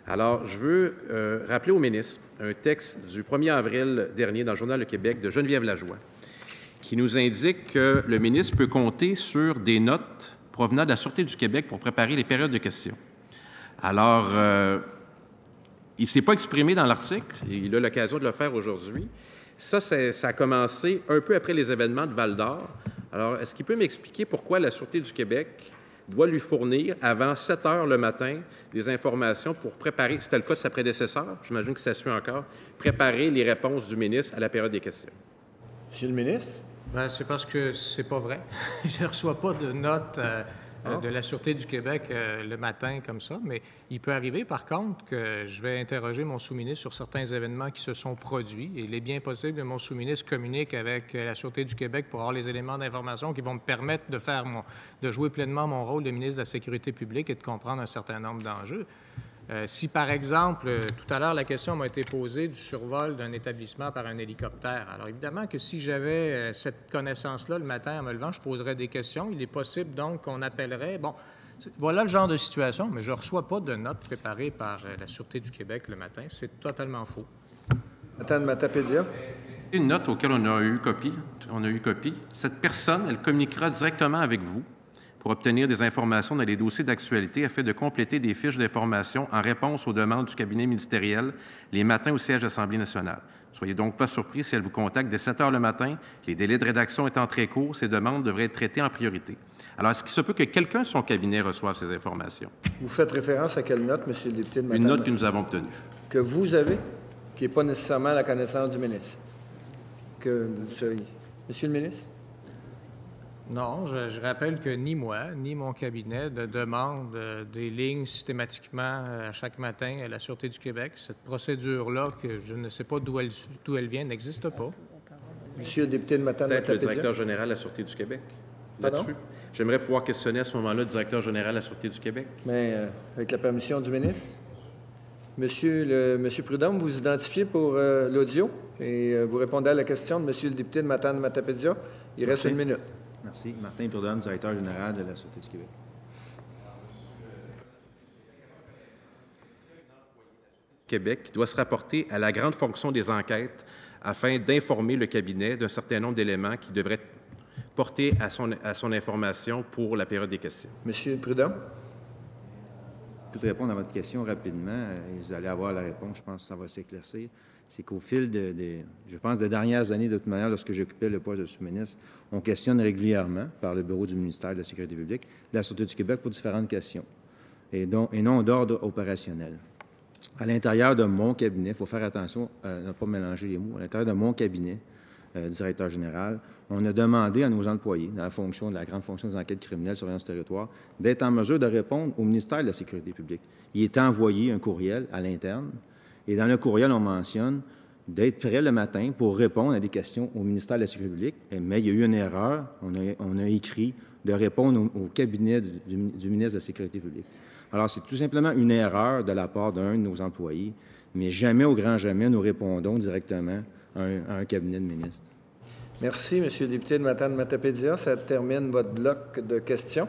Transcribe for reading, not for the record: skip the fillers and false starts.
Alors, je veux rappeler au ministre un texte du 1er avril dernier dans le Journal Le Québec de Geneviève Lajoie qui nous indique que le ministre peut compter sur des notes provenant de la Sûreté du Québec pour préparer les périodes de questions. Alors, il ne s'est pas exprimé dans l'article, et il a l'occasion de le faire aujourd'hui. Ça a commencé un peu après les événements de Val-d'Or. Alors, est-ce qu'il peut m'expliquer pourquoi la Sûreté du Québec doit lui fournir, avant 7 heures le matin, des informations pour préparer, c'était le cas de sa prédécesseur, j'imagine que ça suit encore, préparer les réponses du ministre à la période des questions? Monsieur le ministre? Bien, c'est parce que c'est pas vrai. Je ne reçois pas de notes de la Sûreté du Québec le matin comme ça, mais il peut arriver, par contre, que je vais interroger mon sous-ministre sur certains événements qui se sont produits. Et il est bien possible que mon sous-ministre communique avec la Sûreté du Québec pour avoir les éléments d'information qui vont me permettre de jouer pleinement mon rôle de ministre de la Sécurité publique et de comprendre un certain nombre d'enjeux. Si, par exemple, tout à l'heure, la question m'a été posée du survol d'un établissement par un hélicoptère. Alors, évidemment que si j'avais cette connaissance-là le matin en me levant, je poserais des questions. Il est possible, donc, qu'on appellerait. Bon, voilà le genre de situation, mais je ne reçois pas de notes préparées par la Sûreté du Québec le matin. C'est totalement faux. Madame Matapédia. Une note auquel on a eu copie. Cette personne, elle communiquera directement avec vous pour obtenir des informations dans les dossiers d'actualité afin de compléter des fiches d'information en réponse aux demandes du cabinet ministériel les matins au siège de l'Assemblée nationale. Soyez donc pas surpris si elle vous contacte dès 7 heures le matin. Les délais de rédaction étant très courts, ces demandes devraient être traitées en priorité. Alors, est-ce qu'il se peut que quelqu'un de son cabinet reçoive ces informations? Vous faites référence à quelle note, Monsieur le député de Matane? Une note que nous avons obtenue. Que vous avez, qui n'est pas nécessairement à la connaissance du ministre. Que vous saviez. Monsieur le ministre? Non, je rappelle que ni moi, ni mon cabinet ne demande des lignes systématiquement à chaque matin à la Sûreté du Québec. Cette procédure-là, que je ne sais pas d'où elle vient, n'existe pas. Monsieur le député de Matane-Matapédia. Peut-être le directeur général de la Sûreté du Québec, là-dessus. J'aimerais pouvoir questionner à ce moment-là le directeur général de la Sûreté du Québec. Mais avec la permission du ministre. Monsieur Prudhomme, vous identifiez pour l'audio et vous répondez à la question de Monsieur le député de Matane-Matapédia. Il reste une minute. Merci. Martin Prudhomme, directeur général de la Sûreté du Québec. Québec qui doit se rapporter à la grande fonction des enquêtes afin d'informer le cabinet d'un certain nombre d'éléments qui devraient porter à son information pour la période des questions. Monsieur Prudhomme. Je vais répondre à votre question rapidement. Vous allez avoir la réponse, je pense que ça va s'éclaircir. C'est qu'au fil des dernières années, de toute manière, lorsque j'occupais le poste de sous-ministre, on questionne régulièrement par le bureau du ministère de la Sécurité publique la Sûreté du Québec pour différentes questions, et non d'ordre opérationnel. À l'intérieur de mon cabinet, il faut faire attention à ne pas mélanger les mots, à l'intérieur de mon cabinet, directeur général, on a demandé à nos employés, dans la grande fonction des enquêtes criminelles, surveillance du territoire, d'être en mesure de répondre au ministère de la Sécurité publique. Il est envoyé un courriel à l'interne, et dans le courriel, on mentionne d'être prêt le matin pour répondre à des questions au ministère de la Sécurité publique. Mais il y a eu une erreur. On a écrit de répondre au cabinet du ministre de la Sécurité publique. Alors, c'est tout simplement une erreur de la part d'un de nos employés, mais jamais, au grand jamais, nous répondons directement à un cabinet de ministre. Merci, Monsieur le député de Matane-Matapédia. Ça termine votre bloc de questions.